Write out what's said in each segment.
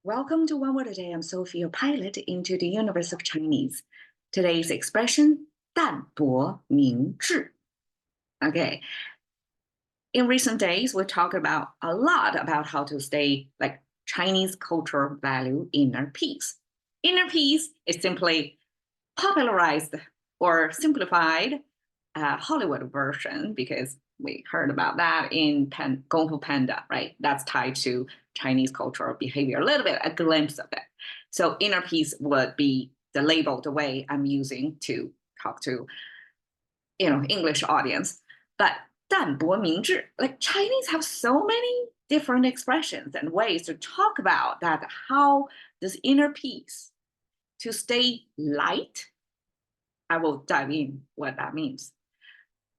Welcome to One Word a Day. I'm Sophie, your pilot into the universe of Chinese. Today's expression, 淡泊明志. Okay. In recent days, we talk about a lot about how to stay like Chinese cultural value inner peace. Inner peace is simply popularized or simplified Hollywood version because we heard about that in Kung Fu Panda, right? That's tied to Chinese cultural behavior, a little bit, a glimpse of it. So inner peace would be the label, the way I'm using to talk to, English audience. But 淡泊明志, like Chinese have so many different expressions and ways to talk about that, how this inner peace to stay light. I will dive in what that means.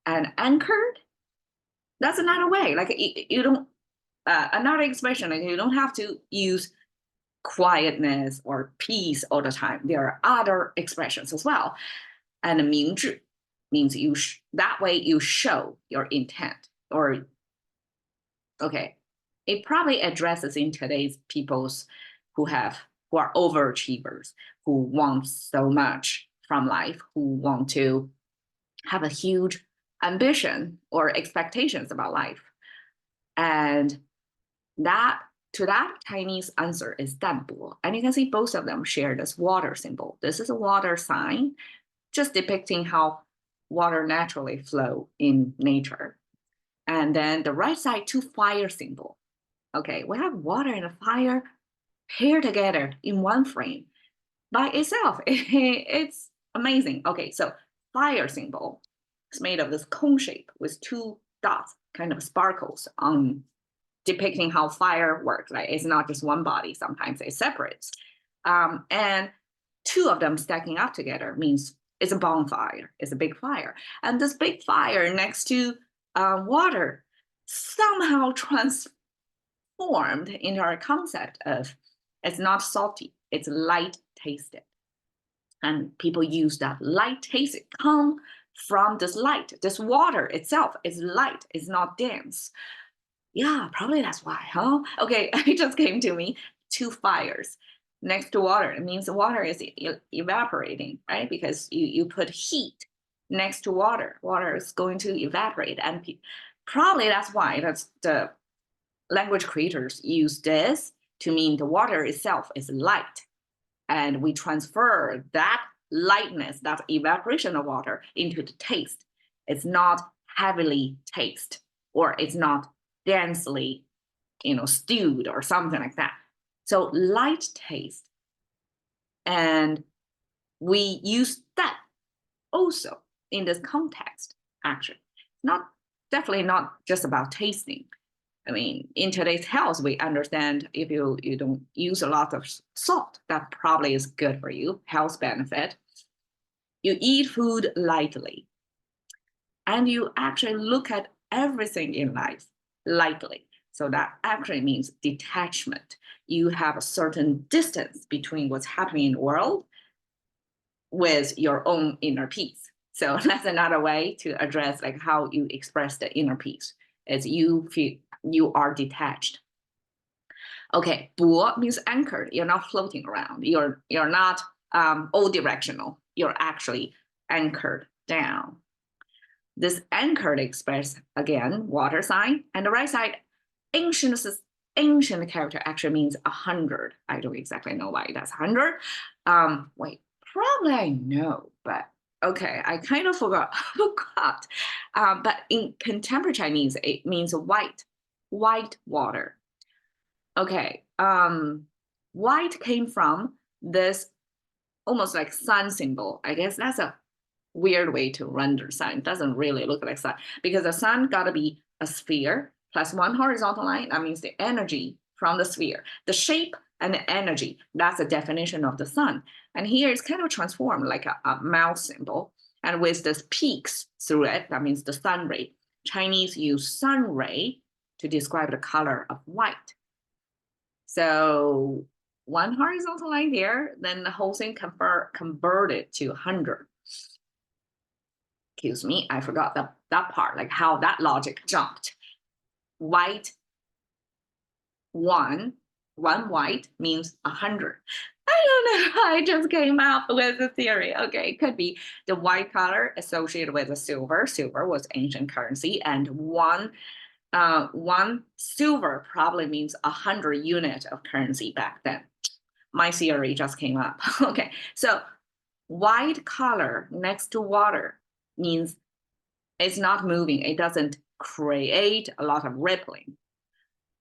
And anchored, that's another way. Like you don't, another expression, like you don't have to use quietness or peace all the time. There are other expressions as well. And 明志 means that way you show your intent. Or, okay, it probably addresses in today's peoples who are overachievers, who want so much from life, who want to have a huge ambition or expectations about life. And that Chinese answer is 淡泊. And you can see both of them share this water symbol. This is a water sign, just depicting how water naturally flow in nature. And then the right side, two fire symbol. Okay, we have water and fire paired together in one frame. By itself, it's amazing. Okay, so fire symbol is made of this cone shape with two dots, kind of sparkles on depicting how fire works. Right? It's not just one body. Sometimes it separates. And two of them stacking up together means it's a bonfire. It's a big fire. And this big fire next to water somehow transformed into our concept of it's not salty, it's light tasted. And people use that light tasted come from this light. This water itself is light, it's not dense. Yeah, probably that's why, huh? Okay, it just came to me. Two fires next to water. It means the water is evaporating, right? Because you put heat next to water. Water is going to evaporate. And probably that's why the language creators use this to mean the water itself is light. And we transfer that lightness, that evaporation of water into the taste. It's not heavily taste, or it's not densely, stewed or something like that. So light taste. And we use that also in this context, actually. Definitely not just about tasting. I mean, in today's health, we understand if you don't use a lot of salt, that probably is good for you, health benefit. You eat food lightly, and you actually look at everything in life lightly. So that actually means detachment. You have a certain distance between what's happening in the world with your own inner peace. So that's another way to address like how you express the inner peace, is you feel you are detached. Okay, 泊 means anchored. You're not floating around. You're not all directional. You're actually anchored down. This anchored express, again, water sign. And the right side, ancient character actually means 100. I don't exactly know why that's 100. Wait, probably I know, but okay, I kind of forgot. But in contemporary Chinese, it means white water. Okay, white came from this almost like sun symbol. I guess that's a weird way to render sun. It doesn't really look like sun because the sun got to be a sphere plus one horizontal line. That means the energy from the sphere, the shape and the energy. That's the definition of the sun. And here it's kind of transformed like a mouth symbol. And with this peaks through it, that means the sun ray. Chinese use sun ray to describe the color of white. So one horizontal line there, then the whole thing converted to 100. Excuse me, I forgot that part, like how that logic jumped. White, one, One white means 100. I don't know. I just came up with the theory. Okay, it could be the white color associated with the silver. Silver was ancient currency, and one silver probably means 100 unit of currency back then. My theory just came up. Okay, so white color next to water means it's not moving. It doesn't create a lot of rippling.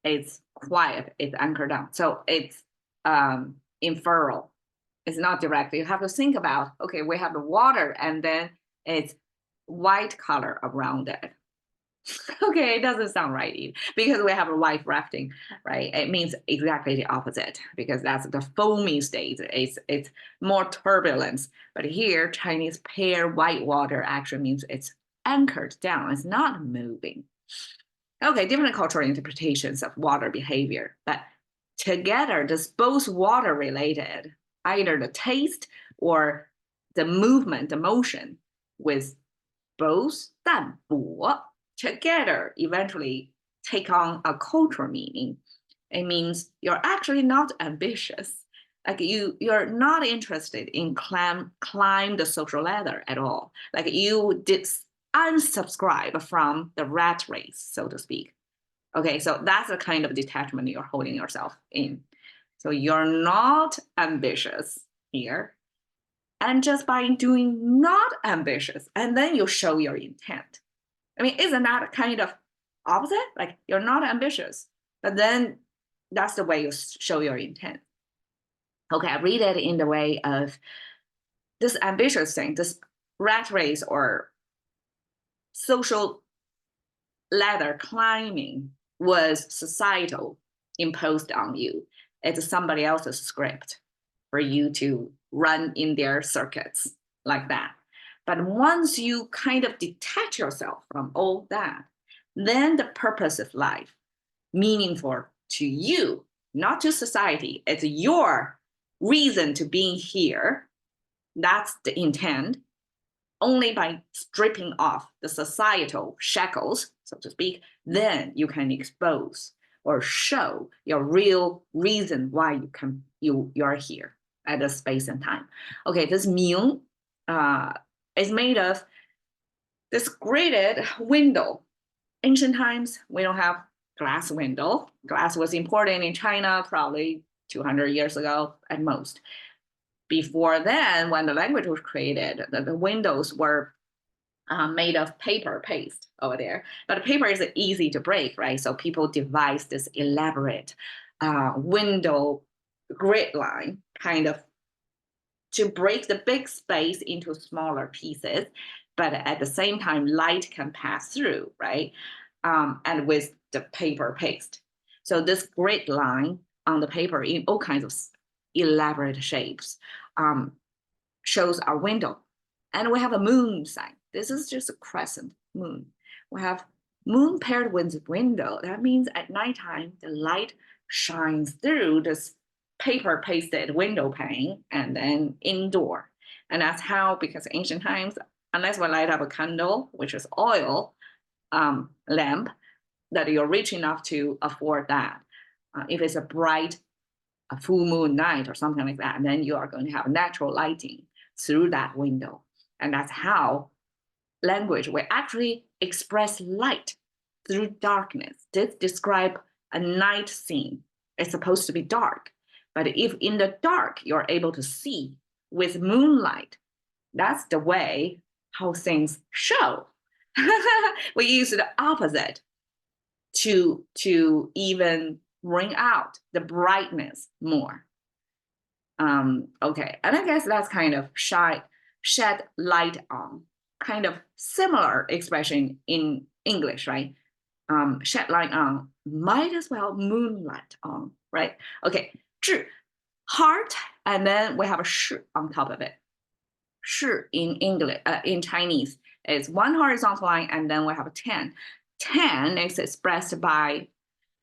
It's quiet. It's anchored down. So it's inferral. It's not direct. You have to think about, okay, we have the water and then it's white color around it. Okay, it doesn't sound right either, because we have a white rafting, right? It means exactly the opposite, because that's the foamy state. It's more turbulence. But here, Chinese pear white water actually means it's anchored down. It's not moving. Okay, different cultural interpretations of water behavior, but together, this both water related, either the taste or the movement, the motion, with both 淡泊 together eventually take on a cultural meaning. It means you're actually not ambitious. Like you're not interested in climb the social ladder at all. Like you did unsubscribe from the rat race, so to speak. Okay, so that's the kind of detachment you're holding yourself in. So you're not ambitious here. And just by doing not ambitious, and then you show your intent. I mean, isn't that kind of opposite? Like you're not ambitious, but then that's the way you show your intent. Okay, I read it in the way of this ambitious thing, this rat race or social ladder climbing was societal imposed on you. It's somebody else's script for you to run in their circuits like that. But once you kind of detach yourself from all that, then the purpose of life, meaningful to you, not to society, it's your reason to being here. That's the intent. Only by stripping off the societal shackles, so to speak, then you can expose or show your real reason why you're here at the space and time. Okay, this Ming is made of this gridded window. Ancient times, we don't have glass window. Glass was imported in China probably 200 years ago at most. Before then, when the language was created, the windows were made of paper paste over there. But the paper is easy to break, right? So people devised this elaborate window grid line kind of to break the big space into smaller pieces, but at the same time, light can pass through, right? And with the paper paste. So this grid line on the paper in all kinds of elaborate shapes shows our window. And we have a moon sign. This is just a crescent moon. We have moon paired with window. That means at nighttime, the light shines through this paper pasted window pane and then indoor. And that's how, because ancient times, unless we light up a candle, which is oil lamp, that you're rich enough to afford that. If it's a full moon night or something like that, and then you are going to have natural lighting through that window. And that's how language will actually express light through darkness. This describe a night scene. It's supposed to be dark. But if in the dark, you're able to see with moonlight, that's the way how things show. We use the opposite to even bring out the brightness more. Okay, and I guess that's kind of shed light on, kind of similar expression in English, right? Shed light on, might as well moonlight on, right? Okay, 智, heart, and then we have a 是 on top of it. 是 in English, in Chinese, is one horizontal line, and then we have a 10. 10 is expressed by,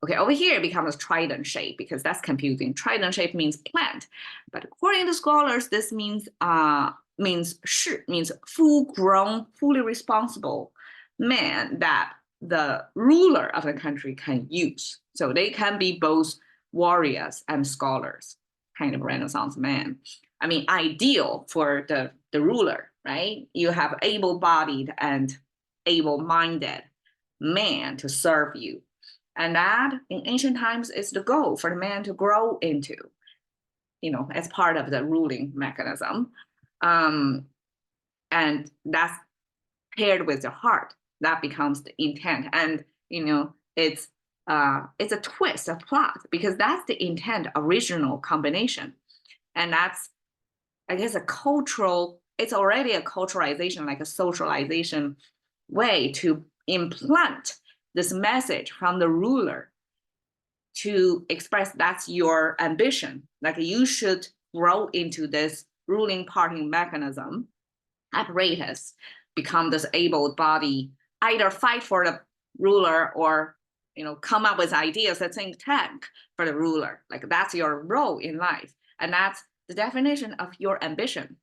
okay, over here it becomes a trident shape because that's confusing. Trident shape means plant, but according to scholars, this means 是 means full grown, fully responsible man that the ruler of the country can use. So they can be both warriors and scholars, kind of Renaissance man. I mean, ideal for the ruler, right? You have able-bodied and able-minded man to serve you. And that in ancient times is the goal for the man to grow into, as part of the ruling mechanism. And that's paired with the heart, that becomes the intent. And, it's a twist of plot because that's the intent original combination. And that's, I guess, it's already a culturalization, like a socialization way to implant this message from the ruler to express that's your ambition. Like you should grow into this ruling party mechanism, apparatus, become this able body, either fight for the ruler or come up with ideas that think tank for the ruler. Like that's your role in life. And that's the definition of your ambition.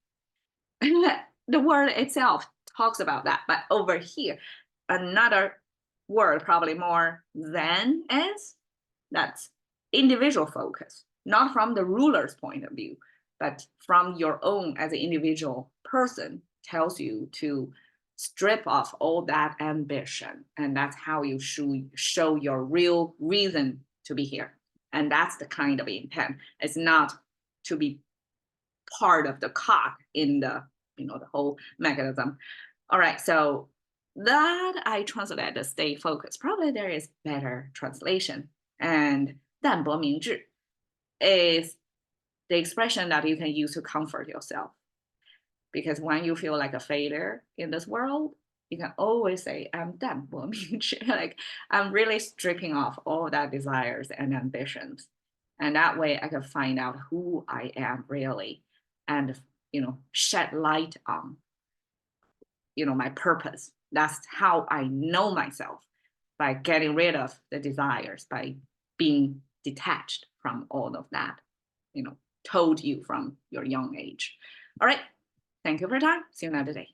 The word itself talks about that. But over here, another word probably more than is, that's individual focus, not from the ruler's point of view, but from your own as an individual person, tells you to strip off all that ambition. And that's how you show your real reason to be here. And that's the kind of intent. It's not to be part of the cog in the, the whole mechanism. All right, so that I translated as stay focused. Probably there is better translation. And 淡泊明志 is the expression that you can use to comfort yourself. Because when you feel like a failure in this world, you can always say, I'm 淡泊明志. Like I'm really stripping off all that desires and ambitions. And that way I can find out who I am really and, shed light on, my purpose. That's how I know myself, by getting rid of the desires, by being detached from all of that, told you from your young age. All right. Thank you for your time. See you another day.